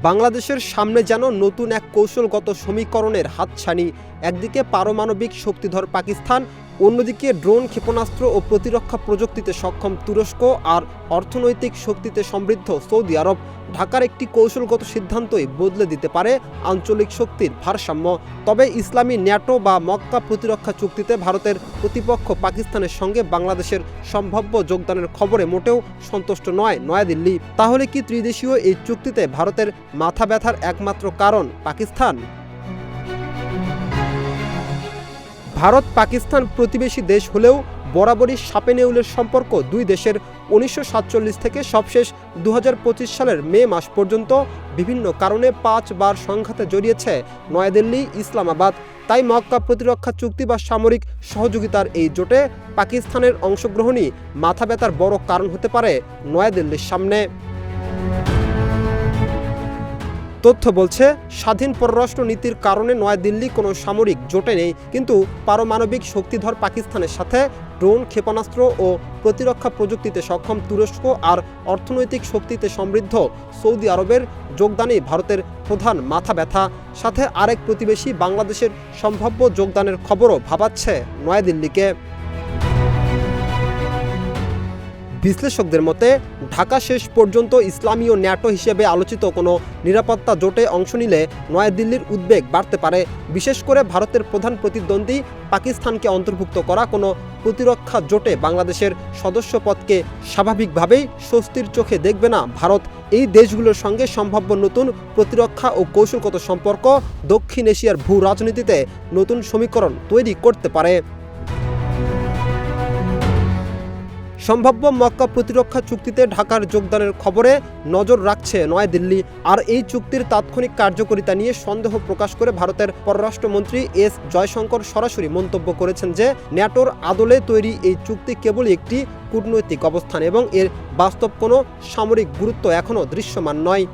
বাংলাদেশের সামনে যেন নতুন এক কৌশলগত সমীকরণের হাতছানি। একদিকে পারমাণবিক শক্তিধর পাকিস্তান, অন্যদিকে ড্রোন ক্ষেপণাস্ত্র ও প্রতিরক্ষা প্রযুক্তিতে সক্ষম তুরস্ক আর অর্থনৈতিক শক্তিতে সমৃদ্ধ সৌদি আরব। ঢাকার একটি কৌশলগত সিদ্ধান্তই বদলে দিতে পারে আঞ্চলিক শক্তির ভারসাম্য। তবে ইসলামী ন্যাটো বা মক্কা প্রতিরক্ষা চুক্তিতে ভারতের প্রতিপক্ষ পাকিস্তানের সঙ্গে বাংলাদেশের সম্ভাব্য যোগদানের খবরে মোটেও সন্তুষ্ট নয় নয়াদিল্লি। তাহলে কি ত্রিদেশীয় এই চুক্তিতে ভারতের মাথা ব্যথার একমাত্র কারণ পাকিস্তান? ভারত পাকিস্তান প্রতিবেশী দেশ হলেও বরাবরই সাপে নেউলের সম্পর্ক দুই দেশের। 1947 থেকে সবশেষ 2025 সালের মে মাস পর্যন্ত বিভিন্ন কারণে 5 বার সংঘাতে জড়িয়েছে নয়াদিল্লি ইসলামাবাদ। তাই মক্কা প্রতিরক্ষা চুক্তি বা সামরিক সহযোগিতার এই জোটে পাকিস্তানের অংশগ্রহণই মাথা ব্যথার বড় কারণ হতে পারে নয়াদিল্লির সামনে। তথ্য বলছে, স্বাধীন পররাষ্ট্র নীতির কারণে নয়াদিল্লি কোনো সামরিক জোটে নেই, কিন্তু পারমাণবিক শক্তিধর পাকিস্তানের সাথে ড্রোন ক্ষেপণাস্ত্র ও প্রতিরক্ষা প্রযুক্তিতে সক্ষম তুরস্ক আর অর্থনৈতিক শক্তিতে সমৃদ্ধ সৌদি আরবের যোগদানই ভারতের প্রধান মাথা ব্যথা। সাথে আরেক প্রতিবেশী বাংলাদেশের সম্ভাব্য যোগদানের খবরও ভাবাচ্ছে নয়াদিল্লিকে। বিশ্লেষকদের মতে, ঢাকা শেষ পর্যন্ত ইসলামীয় ন্যাটো হিসেবে আলোচিত কোনো নিরাপত্তা জোটে অংশ নিলে নয়াদিল্লির উদ্বেগ বাড়তে পারে। বিশেষ করে ভারতের প্রধান প্রতিদ্বন্দ্বী পাকিস্তানকে অন্তর্ভুক্ত করা কোনো প্রতিরক্ষা জোটে বাংলাদেশের সদস্যপদকে স্বাভাবিকভাবেই স্বস্তির চোখে দেখবে না ভারত। এই দেশগুলোর সঙ্গে সম্ভাব্য নতুন প্রতিরক্ষা ও কৌশলগত সম্পর্ক দক্ষিণ এশিয়ার ভূ রাজনীতিতে নতুন সমীকরণ তৈরি করতে পারে। সম্ভাব্য মক্কা প্রতিরক্ষা চুক্তিতে ঢাকার যোগদানের খবরে নজর রাখছে নয়াদিল্লি। আর এই চুক্তির তাৎক্ষণিক কার্যকারিতা নিয়ে সন্দেহ প্রকাশ করে ভারতের পররাষ্ট্রমন্ত্রী এস জয়শঙ্কর সরাসরি মন্তব্য করেছেন যে ন্যাটোর আদলে তৈরি এই চুক্তি কেবলই একটি কূটনৈতিক অবস্থান এবং এর বাস্তব কোনো সামরিক গুরুত্ব এখনও দৃশ্যমান নয়।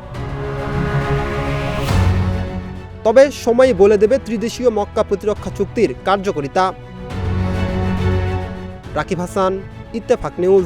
তবে সময় বলে দেবে ত্রিদেশীয় মক্কা প্রতিরক্ষা চুক্তির কার্যকারিতা। রাকিব হাসান, ইত্তেফাক নিউজ।